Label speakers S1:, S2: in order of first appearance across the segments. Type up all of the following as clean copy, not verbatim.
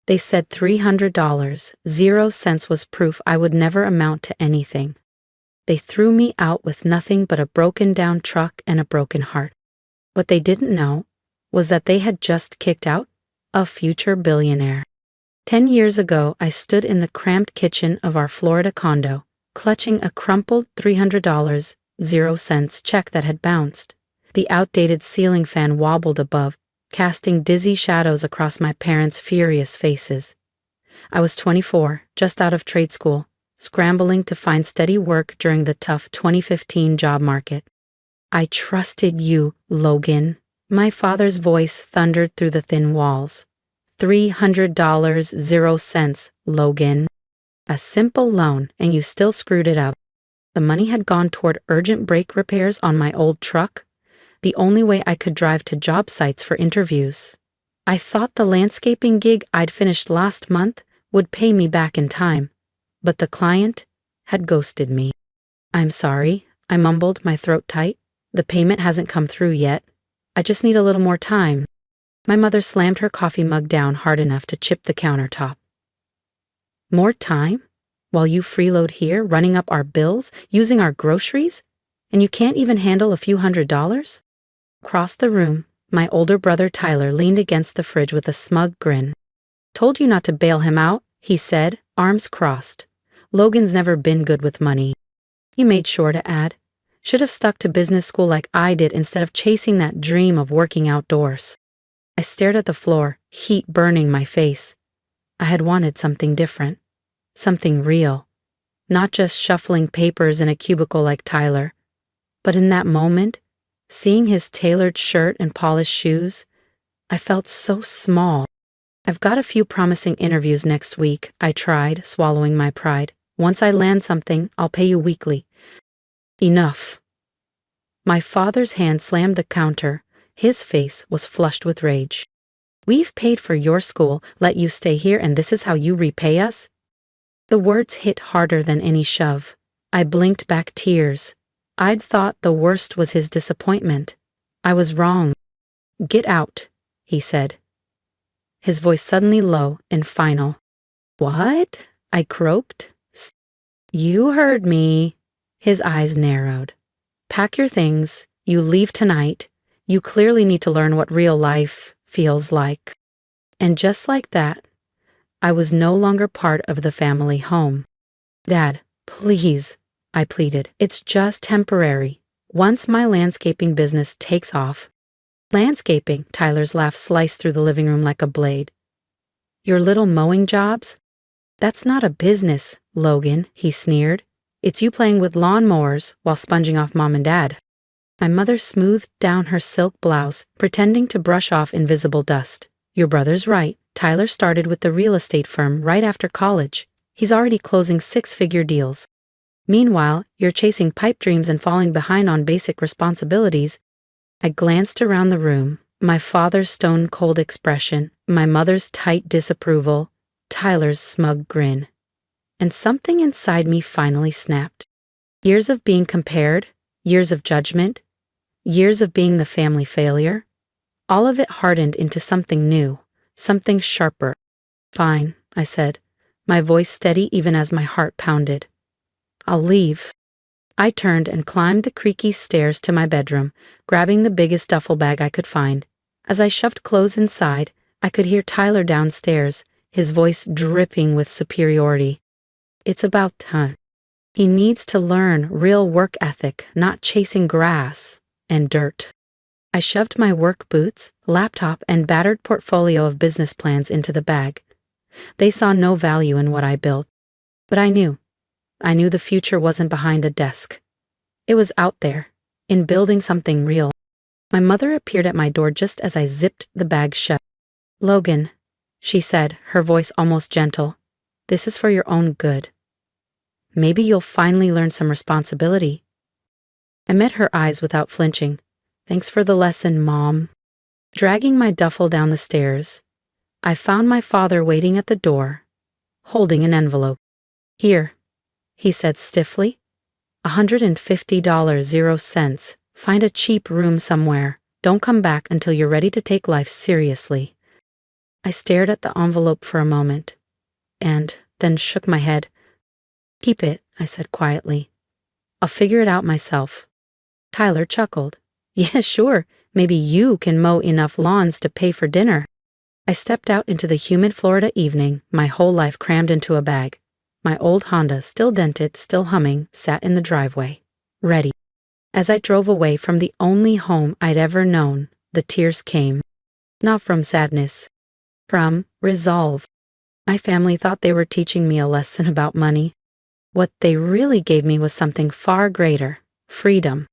S1: They said $300, 0 cents was proof I would never amount to anything. They threw me out with nothing but a broken down truck and a broken heart. What they didn't know was that they had just kicked out a future billionaire. 10 years ago, I stood in the cramped kitchen of our Florida condo, clutching a crumpled $300, 0 cents check that had bounced. The outdated ceiling fan wobbled above, casting dizzy shadows across my parents' furious faces. I was 24, just out of trade school, scrambling to find steady work during the tough 2015 job market. "I trusted you, Logan." My father's voice thundered through the thin walls. $300, 0 cents, Logan. A simple loan, and you still screwed it up. The money had gone toward urgent brake repairs on my old truck, the only way I could drive to job sites for interviews. I thought the landscaping gig I'd finished last month would pay me back in time, but the client had ghosted me. "I'm sorry," I mumbled, my throat tight. "The payment hasn't come through yet. I just need a little more time." My mother slammed her coffee mug down hard enough to chip the countertop. "More time? While you freeload here, running up our bills, using our groceries? And you can't even handle a few $100s?" Across the room, my older brother Tyler leaned against the fridge with a smug grin. "Told you not to bail him out," he said, arms crossed. "Logan's never been good with money." He made sure to add, "Should have stuck to business school like I did instead of chasing that dream of working outdoors." I stared at the floor, heat burning my face. I had wanted something different, something real, not just shuffling papers in a cubicle like Tyler. But in that moment, seeing his tailored shirt and polished shoes, I felt so small. "I've got a few promising interviews next week," I tried, swallowing my pride. "Once I land something, I'll pay you weekly." "Enough." My father's hand slammed the counter. His face was flushed with rage. "We've paid for your school, let you stay here, and this is how you repay us?" The words hit harder than any shove. I blinked back tears. I'd thought the worst was his disappointment. I was wrong. "Get out," he said, his voice suddenly low and final. "What?" I croaked. "You heard me." His eyes narrowed. "Pack your things. You leave tonight. You clearly need to learn what real life feels like." And just like that, I was no longer part of the family home. "Dad, please," I pleaded. "It's just temporary. Once my landscaping business takes off." "Landscaping?" Tyler's laugh sliced through the living room like a blade. "Your little mowing jobs? That's not a business, Logan," he sneered. "It's you playing with lawnmowers while sponging off Mom and Dad." My mother smoothed down her silk blouse, pretending to brush off invisible dust. "Your brother's right. Tyler started with the real estate firm right after college. He's already closing 6-figure deals. Meanwhile, you're chasing pipe dreams and falling behind on basic responsibilities." I glanced around the room, my father's stone-cold expression, my mother's tight disapproval, Tyler's smug grin. And something inside me finally snapped. Years of being compared, years of judgment, years of being the family failure, all of it hardened into something new, something sharper. "Fine," I said, my voice steady even as my heart pounded. "I'll leave." I turned and climbed the creaky stairs to my bedroom, grabbing the biggest duffel bag I could find. As I shoved clothes inside, I could hear Tyler downstairs, his voice dripping with superiority. "It's about time. He needs to learn real work ethic, not chasing grass and dirt." I shoved my work boots, laptop, and battered portfolio of business plans into the bag. They saw no value in what I built. But I knew the future wasn't behind a desk. It was out there, in building something real. My mother appeared at my door just as I zipped the bag shut. "Logan," she said, her voice almost gentle, "this is for your own good. Maybe you'll finally learn some responsibility." I met her eyes without flinching. "Thanks for the lesson, Mom." Dragging my duffel down the stairs, I found my father waiting at the door, holding an envelope. "Here," he said stiffly. $150, 0 cents. Find a cheap room somewhere. Don't come back until you're ready to take life seriously." I stared at the envelope for a moment, and then shook my head. Keep it, I said quietly. I'll figure it out myself. Tyler chuckled. Yeah, sure. Maybe you can mow enough lawns to pay for dinner. I stepped out into the humid Florida evening, my whole life crammed into a bag. My old Honda, still dented, still humming, sat in the driveway, ready. As I drove away from the only home I'd ever known, the tears came. Not from sadness. From resolve. My family thought they were teaching me a lesson about money. What they really gave me was something far greater, freedom.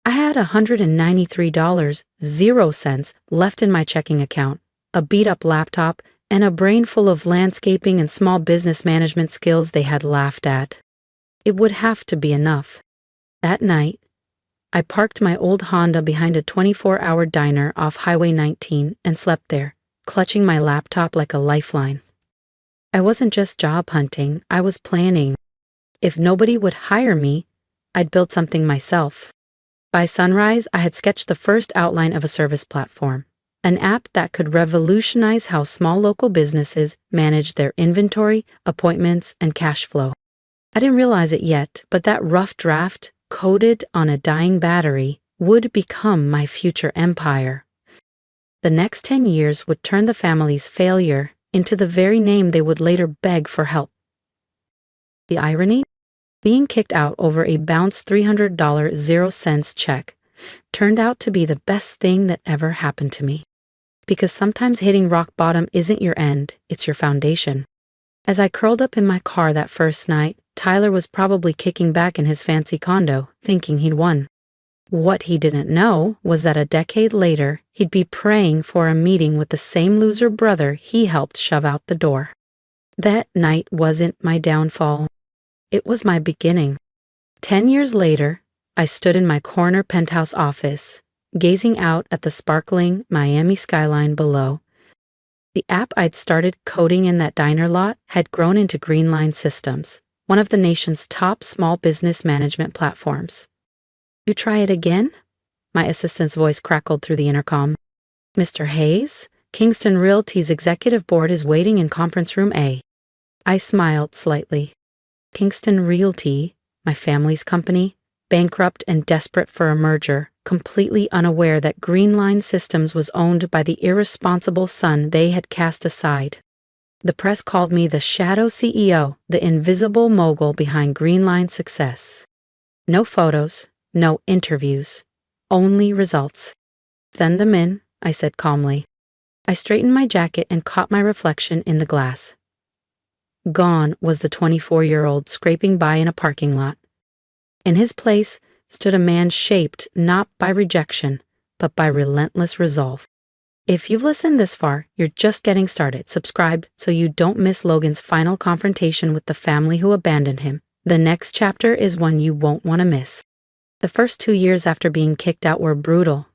S1: I had $193.00 left in my checking account, a beat-up laptop, and a brain full of landscaping and small business management skills they had laughed at. It would have to be enough. That night, I parked my old Honda behind a 24-hour diner off Highway 19 and slept there, clutching my laptop like a lifeline. I wasn't just job hunting, I was planning. If nobody would hire me, I'd build something myself. By sunrise, I had sketched the first outline of a service platform, an app that could revolutionize how small local businesses manage their inventory, appointments, and cash flow. I didn't realize it yet, but that rough draft, coded on a dying battery, would become my future empire. The next 10 years would turn the family's failure into the very name they would later beg for help. The irony? Being kicked out over a bounced $300.00 check turned out to be the best thing that ever happened to me. Because sometimes hitting rock bottom isn't your end, it's your foundation. As I curled up in my car that first night, Tyler was probably kicking back in his fancy condo, thinking he'd won. What he didn't know was that a decade later, he'd be praying for a meeting with the same loser brother he helped shove out the door. That night wasn't my downfall. It was my beginning. 10 years later, I stood in my corner penthouse office, gazing out at the sparkling Miami skyline below. The app I'd started coding in that diner lot had grown into Greenline Systems, one of the nation's top small business management platforms. You try it again? My assistant's voice crackled through the intercom. Mr. Hayes, Kingston Realty's executive board is waiting in conference room A. I smiled slightly. Kingston Realty, my family's company, bankrupt and desperate for a merger, completely unaware that Greenline Systems was owned by the irresponsible son they had cast aside. The press called me the shadow CEO, the invisible mogul behind Greenline's success. No photos, no interviews, only results. Send them in, I said calmly. I straightened my jacket and caught my reflection in the glass. Gone was the 24-year-old scraping by in a parking lot. In his place stood a man shaped not by rejection, but by relentless resolve. If you've listened this far, you're just getting started. Subscribe so you don't miss Logan's final confrontation with the family who abandoned him. The next chapter is one you won't want to miss. The first 2 years after being kicked out were brutal.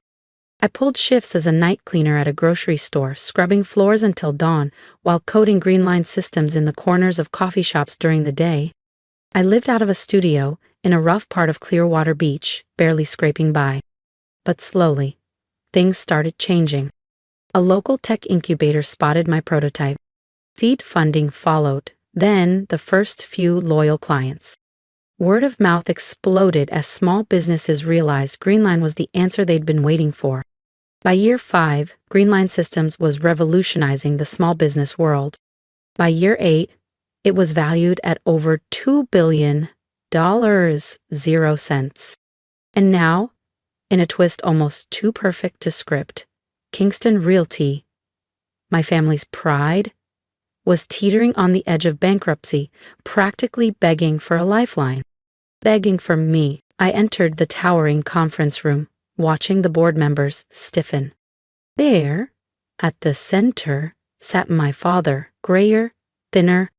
S1: I pulled shifts as a night cleaner at a grocery store, scrubbing floors until dawn, while coding Greenline Systems in the corners of coffee shops during the day. I lived out of a studio in a rough part of Clearwater Beach, barely scraping by. But slowly, things started changing. A local tech incubator spotted my prototype. Seed funding followed, then the first few loyal clients. Word of mouth exploded as small businesses realized Greenline was the answer they'd been waiting for. By year 5, Greenline Systems was revolutionizing the small business world. By year 8, it was valued at over $2 billion, 0 cents. And now, in a twist almost too perfect to script, Kingston Realty, my family's pride, was teetering on the edge of bankruptcy, practically begging for a lifeline. Begging for me. I entered the towering conference room, watching the board members stiffen. There, at the center, sat my father, grayer, thinner.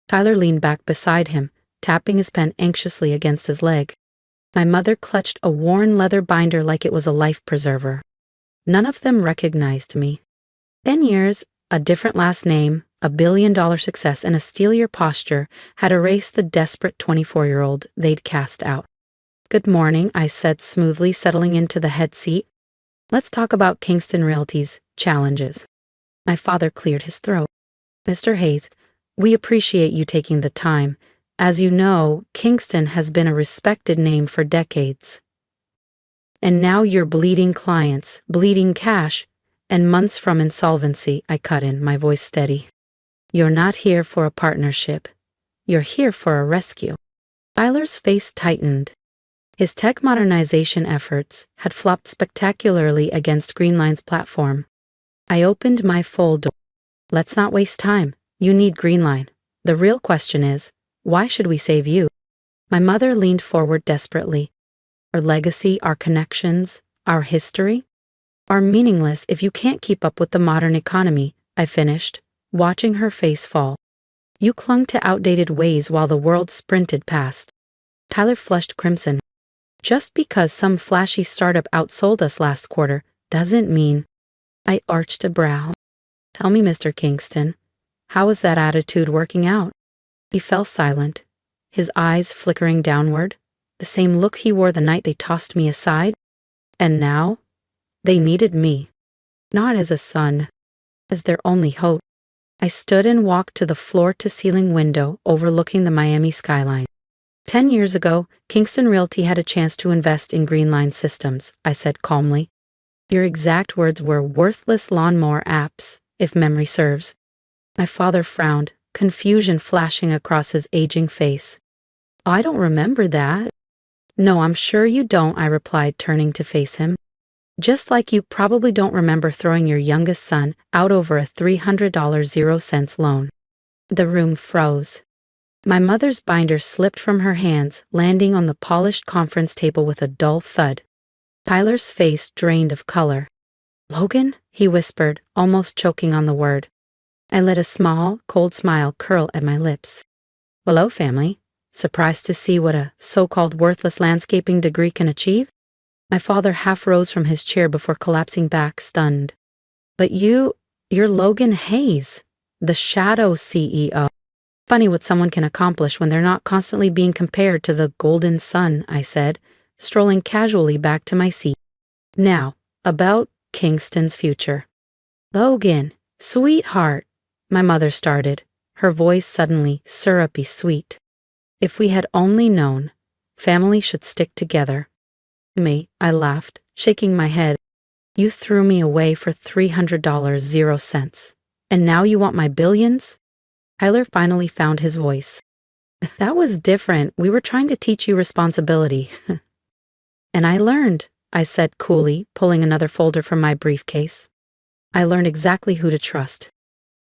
S1: Tyler leaned back beside him, tapping his pen anxiously against his leg. My mother clutched a worn leather binder like it was a life preserver. None of them recognized me. 10 years, a different last name, a billion-dollar success, and a steelier posture had erased the desperate 24-year-old they'd cast out. Good morning, I said smoothly, settling into the head seat. Let's talk about Kingston Realty's challenges. My father cleared his throat. Mr. Hayes, we appreciate you taking the time. As you know, Kingston has been a respected name for decades. And now you're bleeding clients, bleeding cash, and months from insolvency, I cut in, my voice steady. You're not here for a partnership. You're here for a rescue. Tyler's face tightened. His tech modernization efforts had flopped spectacularly against Greenline's platform. I opened my folder. Let's not waste time. You need Greenline. The real question is, why should we save you? My mother leaned forward desperately. Our legacy, our connections, our history are meaningless if you can't keep up with the modern economy, I finished, watching her face fall. You clung to outdated ways while the world sprinted past. Tyler flushed crimson. Just because some flashy startup outsold us last quarter doesn't mean. I arched a brow. Tell me, Mr. Kingston, how is that attitude working out? He fell silent, his eyes flickering downward, the same look he wore the night they tossed me aside. And now, they needed me. Not as a son, as their only hope. I stood and walked to the floor-to-ceiling window overlooking the Miami skyline. 10 years ago, Kingston Realty had a chance to invest in Greenline Systems, I said calmly. Your exact words were worthless lawnmower apps, if memory serves. My father frowned, confusion flashing across his aging face. I don't remember that. No, I'm sure you don't, I replied, turning to face him. Just like you probably don't remember throwing your youngest son out over a $300 0-cent loan. The room froze. My mother's binder slipped from her hands, landing on the polished conference table with a dull thud. Tyler's face drained of color. Logan? He whispered, almost choking on the word. I let a small, cold smile curl at my lips. Hello, family. Surprised to see what a so-called worthless landscaping degree can achieve? My father half rose from his chair before collapsing back, stunned. But you're Logan Hayes, the shadow CEO. Funny what someone can accomplish when they're not constantly being compared to the golden sun, I said, strolling casually back to my seat. Now, about Kingston's future. Logan, sweetheart, my mother started, her voice suddenly syrupy sweet. If we had only known, family should stick together. Me, I laughed, shaking my head. You threw me away for $300 0-cents. And now you want my billions? Tyler finally found his voice. That was different. We were trying to teach you responsibility. And I learned, I said coolly, pulling another folder from my briefcase. I learned exactly who to trust.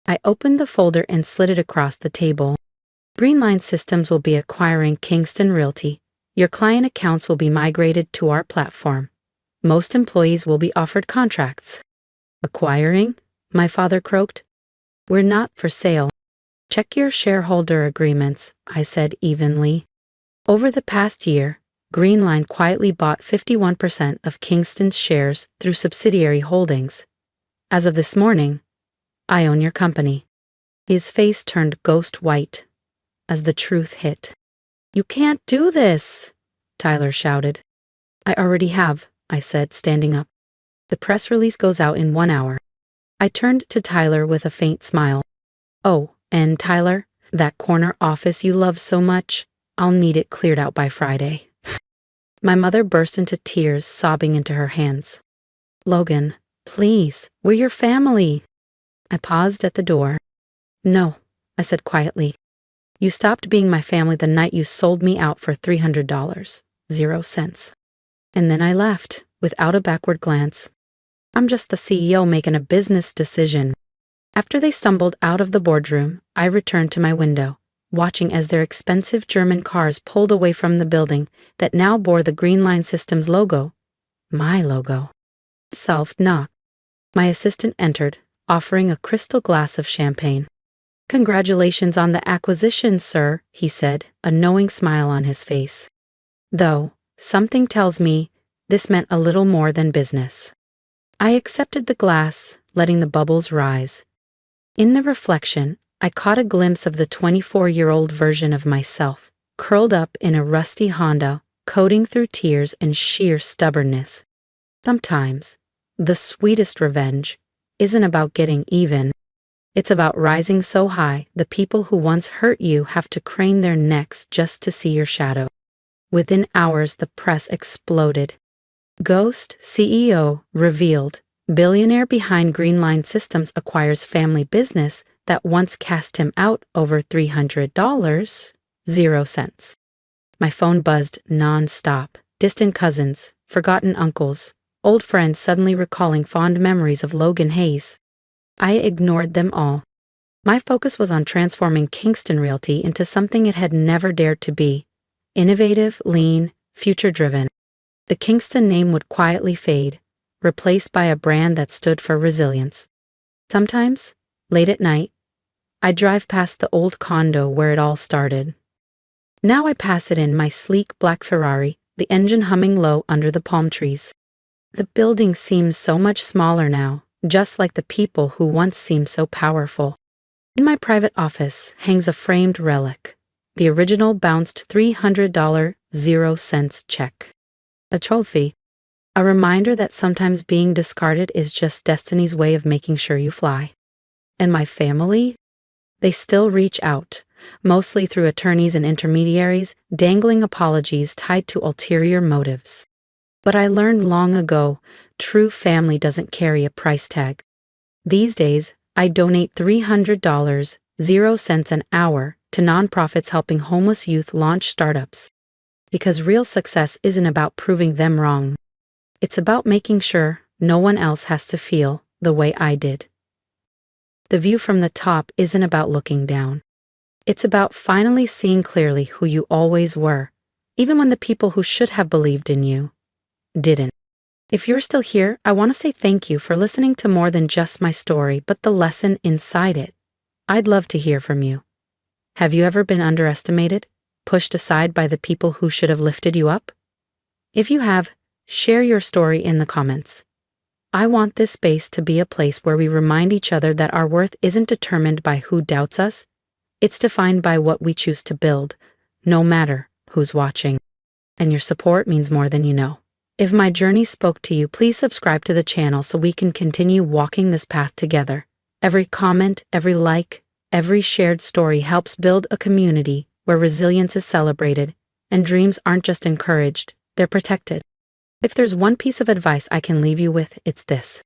S1: I opened the folder and slid it across the table. Greenline Systems will be acquiring Kingston Realty. Your client accounts will be migrated to our platform. Most employees will be offered contracts. Acquiring? My father croaked. We're not for sale. Check your shareholder agreements, I said evenly. Over the past year, Greenline quietly bought 51% of Kingston's shares through subsidiary holdings. As of this morning, I own your company. His face turned ghost white as the truth hit. You can't do this, Tyler shouted. I already have, I said, standing up. The press release goes out in 1 hour. I turned to Tyler with a faint smile. Oh, and Tyler, that corner office you love so much, I'll need it cleared out by Friday. My mother burst into tears, sobbing into her hands. Logan, please, we're your family. I paused at the door. No, I said quietly. You stopped being my family the night you sold me out for $300, 0 cents. And then I left, without a backward glance. I'm just the CEO making a business decision. After they stumbled out of the boardroom, I returned to my window, watching as their expensive German cars pulled away from the building that now bore the Greenline Systems logo. My logo. Self knocked. My assistant entered, offering a crystal glass of champagne. Congratulations on the acquisition, sir, he said, a knowing smile on his face. Though, something tells me this meant a little more than business. I accepted the glass, letting the bubbles rise. In the reflection, I caught a glimpse of the 24-year-old version of myself, curled up in a rusty Honda, coating through tears and sheer stubbornness. Sometimes, the sweetest revenge isn't about getting even. It's about rising so high, the people who once hurt you have to crane their necks just to see your shadow. Within hours, the press exploded. Ghost CEO revealed. Billionaire behind Green Line Systems acquires family business that once cast him out over $300. 0 cents. My phone buzzed non-stop. Distant cousins, forgotten uncles, old friends suddenly recalling fond memories of Logan Hayes. I ignored them all. My focus was on transforming Kingston Realty into something it had never dared to be. Innovative, lean, future-driven. The Kingston name would quietly fade, replaced by a brand that stood for resilience. Sometimes, late at night, I'd drive past the old condo where it all started. Now I pass it in my sleek black Ferrari, the engine humming low under the palm trees. The building seems so much smaller now, just like the people who once seemed so powerful. In my private office hangs a framed relic, the original bounced $300 0 cents check. A trophy, a reminder that sometimes being discarded is just destiny's way of making sure you fly. And my family? They still reach out, mostly through attorneys and intermediaries, dangling apologies tied to ulterior motives. But I learned long ago, true family doesn't carry a price tag. These days, I donate $300 0 cents an hour to nonprofits helping homeless youth launch startups. Because real success isn't about proving them wrong. It's about making sure no one else has to feel the way I did. The view from the top isn't about looking down. It's about finally seeing clearly who you always were, even when the people who should have believed in you didn't. If you're still here, I want to say thank you for listening to more than just my story, but the lesson inside it. I'd love to hear from you. Have you ever been underestimated, pushed aside by the people who should have lifted you up? If you have, share your story in the comments. I want this space to be a place where we remind each other that our worth isn't determined by who doubts us. It's defined by what we choose to build, no matter who's watching. And your support means more than you know. If my journey spoke to you, please subscribe to the channel so we can continue walking this path together. Every comment, every like, every shared story helps build a community where resilience is celebrated and dreams aren't just encouraged, they're protected. If there's one piece of advice I can leave you with, it's this.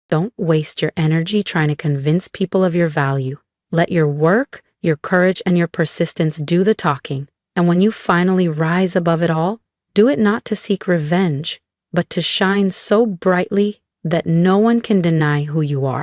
S1: Don't waste your energy trying to convince people of your value. Let your work, your courage, and your persistence do the talking. And when you finally rise above it all, do it not to seek revenge, but to shine so brightly that no one can deny who you are.